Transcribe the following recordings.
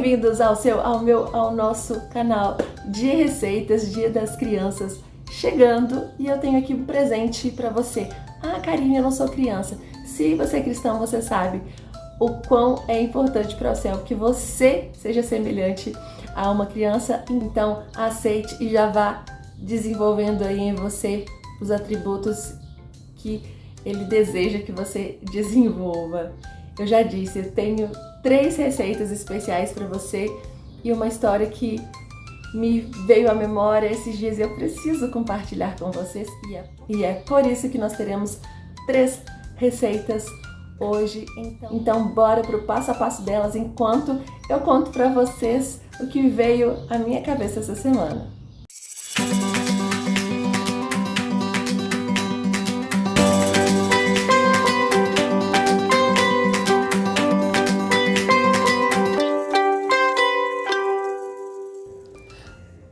Bem-vindos ao nosso canal de receitas, Dia das Crianças chegando, e eu tenho aqui um presente para você. Ah, Karine, eu não sou criança. Se você é cristão, você sabe o quão é importante para o céu que você seja semelhante a uma criança. Então aceite e já vá desenvolvendo aí em você os atributos que ele deseja que você desenvolva. Eu já disse, eu tenho 3 receitas especiais para você e uma história que me veio à memória esses dias e eu preciso compartilhar com vocês. E é por isso que nós teremos 3 receitas hoje. Então bora pro passo a passo delas enquanto eu conto para vocês o que veio à minha cabeça essa semana.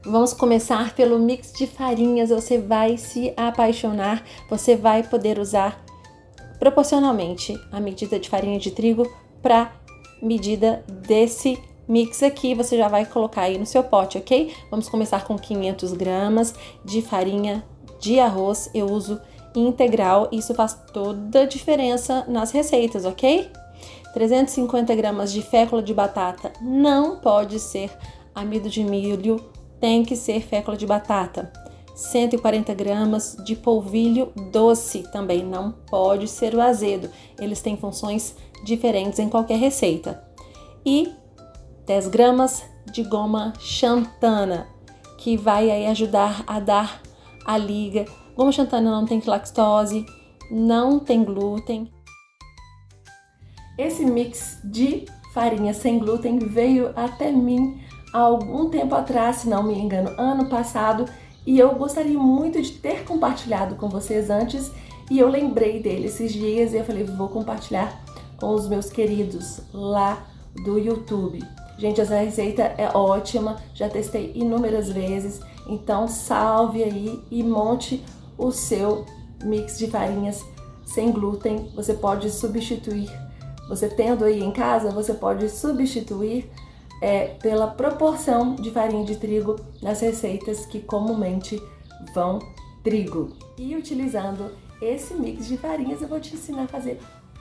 Vamos começar pelo mix de farinhas. Você vai se apaixonar, você vai poder usar proporcionalmente a medida de farinha de trigo para medida desse mix aqui. Você já vai colocar aí no seu pote, ok? Vamos começar com 500 gramas de farinha de arroz. Eu uso integral, isso faz toda a diferença nas receitas, ok? 350 gramas de fécula de batata, não pode ser amido de milho, tem que ser fécula de batata. 140 gramas de polvilho doce, também não pode ser o azedo. Eles têm funções diferentes em qualquer receita. E 10 gramas de goma xantana, que vai aí ajudar a dar a liga. Goma xantana não tem lactose, não tem glúten. Esse mix de farinha sem glúten veio até mim há algum tempo atrás, se não me engano, ano passado, e eu gostaria muito de ter compartilhado com vocês antes, e eu lembrei dele esses dias e eu falei, vou compartilhar com os meus queridos lá do YouTube. Gente, essa receita é ótima, já testei inúmeras vezes, então salve aí e monte o seu mix de farinhas sem glúten. Você pode substituir, você tendo aí em casa, você pode substituir pela proporção de farinha de trigo nas receitas que comumente vão trigo. E utilizando esse mix de farinhas, eu vou te ensinar a fazer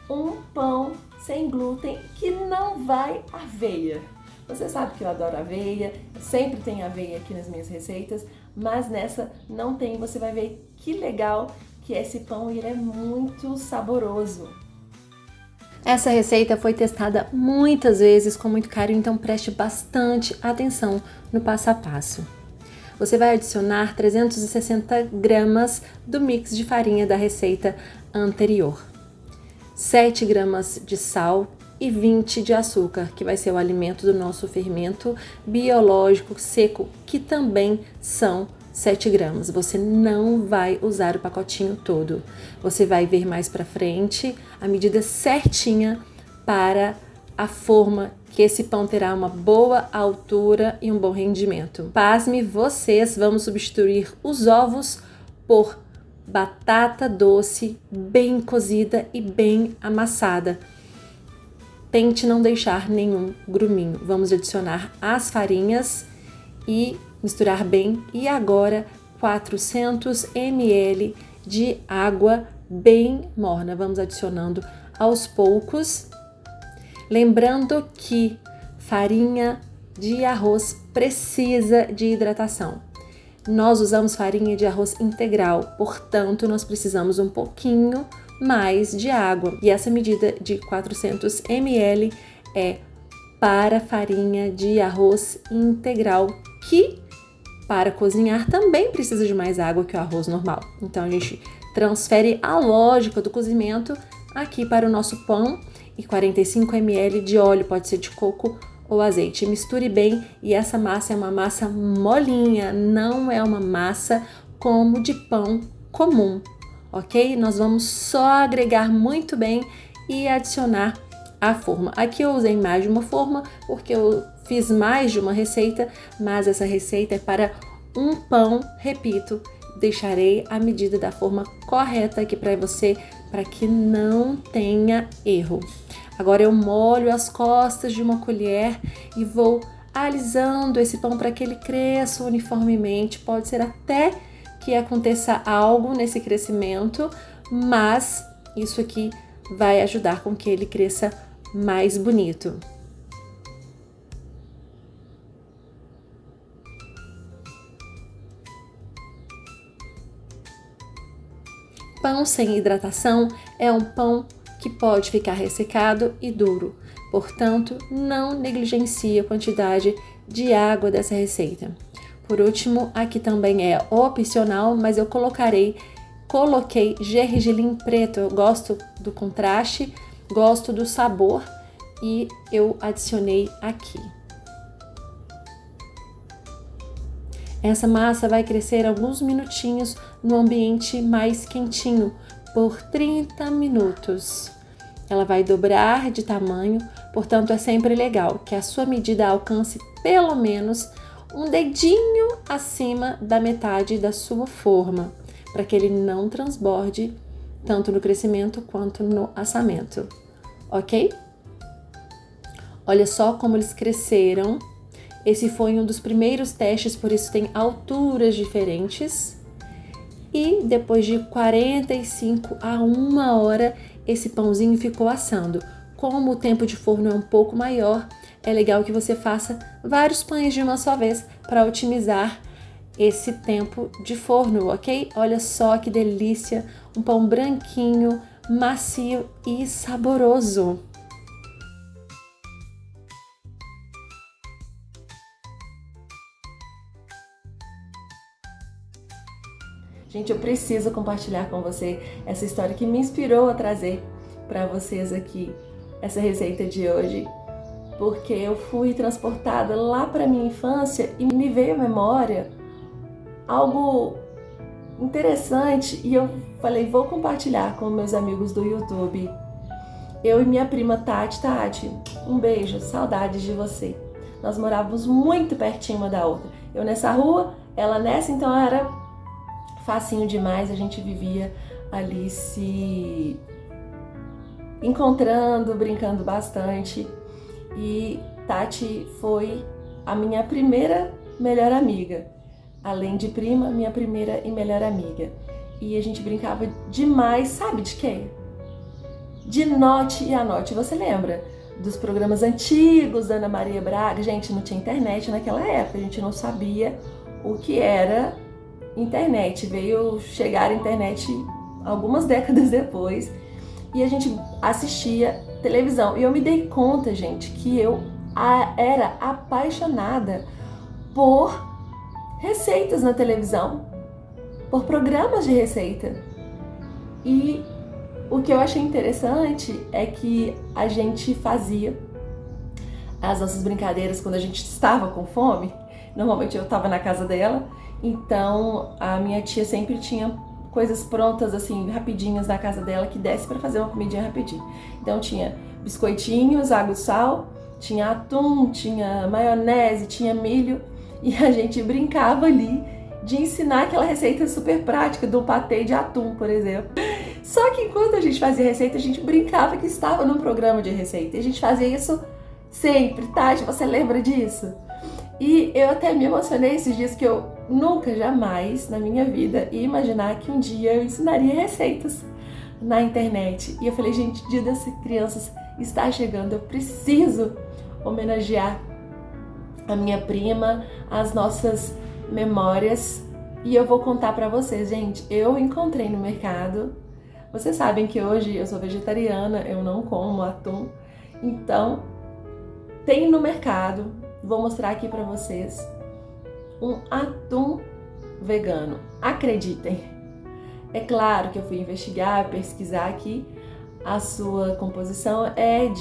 um pão sem glúten que não vai aveia. Você sabe que eu adoro aveia, sempre tem aveia aqui nas minhas receitas, mas nessa não tem. Você vai ver que legal que é esse pão e ele é muito saboroso. Essa receita foi testada muitas vezes com muito carinho, então preste bastante atenção no passo a passo. Você vai adicionar 360 gramas do mix de farinha da receita anterior, 7 gramas de sal e 20 de açúcar, que vai ser o alimento do nosso fermento biológico seco, que também são 7 gramas. Você não vai usar o pacotinho todo. Você vai ver mais pra frente a medida certinha para a forma que esse pão terá uma boa altura e um bom rendimento. Pasme vocês, vamos substituir os ovos por batata doce bem cozida e bem amassada. Tente não deixar nenhum gruminho. Vamos adicionar as farinhas e misturar bem. E agora 400 ml de água bem morna. Vamos adicionando aos poucos. Lembrando que farinha de arroz precisa de hidratação. Nós usamos farinha de arroz integral, portanto nós precisamos um pouquinho mais de água. E essa medida de 400 ml é para farinha de arroz integral, que para cozinhar também precisa de mais água que o arroz normal. Então a gente transfere a lógica do cozimento aqui para o nosso pão e 45 ml de óleo, pode ser de coco ou azeite. Misture bem e essa massa é uma massa molinha, não é uma massa como de pão comum, ok? Nós vamos só agregar muito bem e adicionar a forma. Aqui eu usei mais de uma forma porque eu fiz mais de uma receita, mas essa receita é para um pão, repito, deixarei a medida da forma correta aqui para você, para que não tenha erro. Agora eu molho as costas de uma colher e vou alisando esse pão para que ele cresça uniformemente. Pode ser até que aconteça algo nesse crescimento, mas isso aqui vai ajudar com que ele cresça mais bonito. Pão sem hidratação é um pão que pode ficar ressecado e duro, portanto, não negligencie a quantidade de água dessa receita. Por último, aqui também é opcional, mas eu coloquei gergelim preto. Eu gosto do contraste, gosto do sabor e eu adicionei aqui. Essa massa vai crescer alguns minutinhos no ambiente mais quentinho, por 30 minutos. Ela vai dobrar de tamanho, portanto é sempre legal que a sua medida alcance pelo menos um dedinho acima da metade da sua forma, para que ele não transborde tanto no crescimento quanto no assamento, ok? Olha só como eles cresceram. Esse foi um dos primeiros testes, por isso tem alturas diferentes. E depois de 45 a 1 hora, esse pãozinho ficou assando. Como o tempo de forno é um pouco maior, é legal que você faça vários pães de uma só vez para otimizar esse tempo de forno, ok? Olha só que delícia! Um pão branquinho, macio e saboroso. Gente, eu preciso compartilhar com você essa história que me inspirou a trazer para vocês aqui essa receita de hoje, porque eu fui transportada lá para minha infância e me veio à memória algo interessante e eu falei, vou compartilhar com meus amigos do YouTube. Eu e minha prima Tati, um beijo, saudades de você. Nós morávamos muito pertinho uma da outra. Eu nessa rua, ela nessa, então era facinho demais, a gente vivia ali se encontrando, brincando bastante. E Tati foi a minha primeira melhor amiga. Além de prima, minha primeira e melhor amiga. E a gente brincava demais, sabe de quê? De Note e Anote. Você lembra dos programas antigos da Ana Maria Braga? Gente, não tinha internet naquela época, a gente não sabia o que era internet. Veio chegar a internet algumas décadas depois e a gente assistia televisão. E eu me dei conta, gente, que eu era apaixonada por receitas na televisão, por programas de receita. E o que eu achei interessante é que a gente fazia as nossas brincadeiras quando a gente estava com fome. Normalmente eu estava na casa dela, então a minha tia sempre tinha coisas prontas assim, rapidinhas na casa dela, que desse para fazer uma comidinha rapidinho. Então tinha biscoitinhos, água e sal, tinha atum, tinha maionese, tinha milho, e a gente brincava ali de ensinar aquela receita super prática do patê de atum, por exemplo. Só que enquanto a gente fazia receita, a gente brincava que estava num programa de receita. E a gente fazia isso sempre, Tati, você lembra disso? E eu até me emocionei esses dias que eu nunca, jamais na minha vida ia imaginar que um dia eu ensinaria receitas na internet. E eu falei, gente, Dia das Crianças está chegando, eu preciso homenagear a minha prima, as nossas memórias. E eu vou contar pra vocês, gente, eu encontrei no mercado. Vocês sabem que hoje eu sou vegetariana, eu não como atum. Então, tem no mercado, vou mostrar aqui pra vocês, um atum vegano. Acreditem! É claro que eu fui investigar, pesquisar aqui. A sua composição é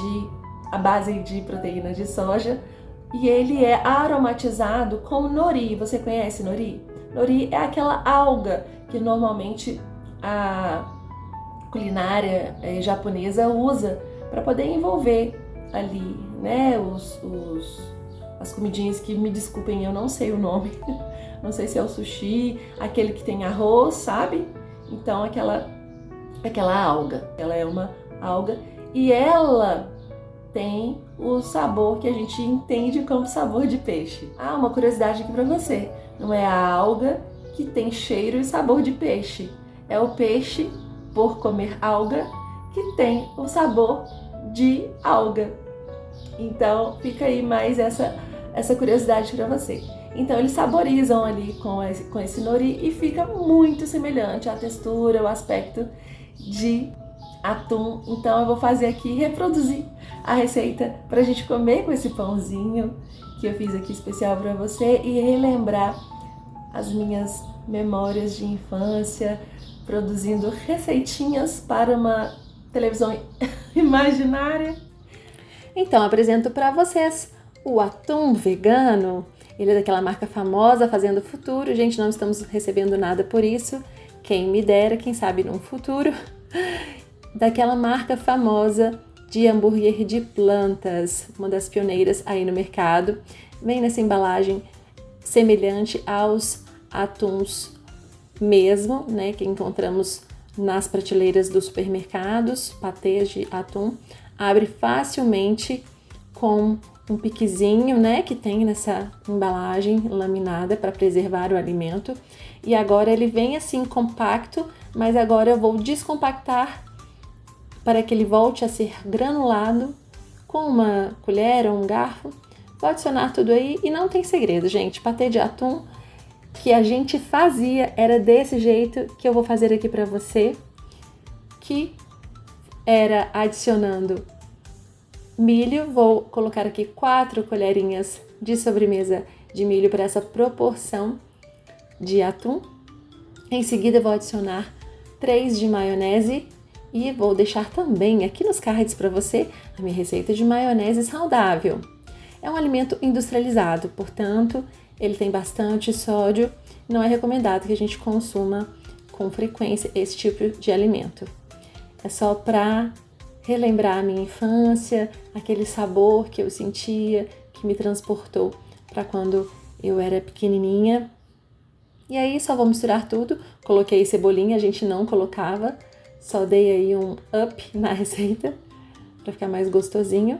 a base de proteína de soja e ele é aromatizado com nori. Você conhece nori? Nori é aquela alga que normalmente a culinária japonesa usa para poder envolver ali, né, as comidinhas que, me desculpem, eu não sei o nome, não sei se é o sushi, aquele que tem arroz, sabe? Então aquela alga, ela é uma alga e ela tem o sabor que a gente entende como sabor de peixe. Ah, uma curiosidade aqui para você. Não é a alga que tem cheiro e sabor de peixe. É o peixe, por comer alga, que tem o sabor de alga. Então fica aí mais essa curiosidade para você. Então eles saborizam ali com esse nori e fica muito semelhante a textura, o aspecto de atum. Então eu vou fazer aqui, reproduzir a receita para a gente comer com esse pãozinho que eu fiz aqui especial para você e relembrar as minhas memórias de infância, produzindo receitinhas para uma televisão imaginária. Então, apresento para vocês o atum vegano. Ele é daquela marca famosa, Fazendo Futuro. Gente, não estamos recebendo nada por isso. Quem me dera, quem sabe num futuro. Daquela marca famosa de hambúrguer de plantas, uma das pioneiras aí no mercado. Vem nessa embalagem semelhante aos atuns mesmo, né, que encontramos nas prateleiras dos supermercados, patês de atum. Abre facilmente com um piquezinho, né, que tem nessa embalagem laminada para preservar o alimento. E agora ele vem assim compacto, mas agora eu vou descompactar para que ele volte a ser granulado com uma colher ou um garfo. Vou adicionar tudo aí e não tem segredo, gente. Patê de atum que a gente fazia era desse jeito que eu vou fazer aqui para você, que era adicionando milho. Vou colocar aqui 4 colherinhas de sobremesa de milho para essa proporção de atum. Em seguida vou adicionar 3 de maionese e vou deixar também aqui nos cards para você a minha receita de maionese saudável. É um alimento industrializado, portanto, ele tem bastante sódio. Não é recomendado que a gente consuma com frequência esse tipo de alimento. É só para relembrar a minha infância, aquele sabor que eu sentia, que me transportou para quando eu era pequenininha. E aí só vou misturar tudo. Coloquei cebolinha, a gente não colocava, só dei aí um up na receita para ficar mais gostosinho.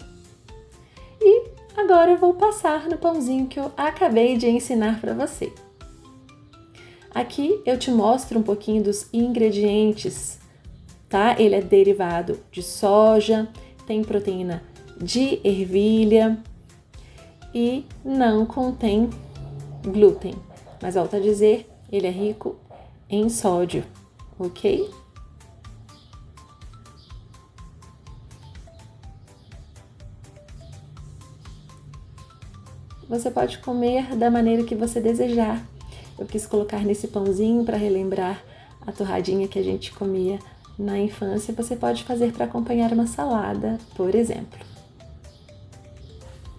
E agora eu vou passar no pãozinho que eu acabei de ensinar para você. Aqui eu te mostro um pouquinho dos ingredientes, tá? Ele é derivado de soja, tem proteína de ervilha e não contém glúten. Mas volto a dizer, ele é rico em sódio, ok? Você pode comer da maneira que você desejar. Eu quis colocar nesse pãozinho para relembrar a torradinha que a gente comia na infância. Você pode fazer para acompanhar uma salada, por exemplo.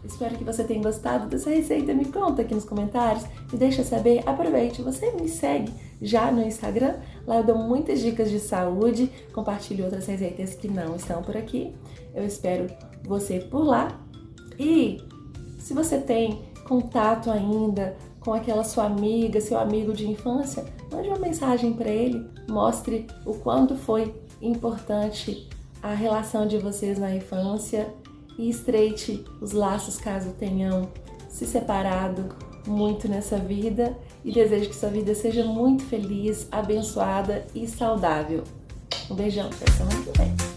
Espero que você tenha gostado dessa receita. Me conta aqui nos comentários, me deixa saber. Aproveite, você me segue já no Instagram. Lá eu dou muitas dicas de saúde, compartilho outras receitas que não estão por aqui. Eu espero você por lá. E se você tem contato ainda com aquela sua amiga, seu amigo de infância, mande uma mensagem para ele, mostre o quanto foi importante a relação de vocês na infância e estreite os laços caso tenham se separado muito nessa vida, e desejo que sua vida seja muito feliz, abençoada e saudável. Um beijão, até semana que vem.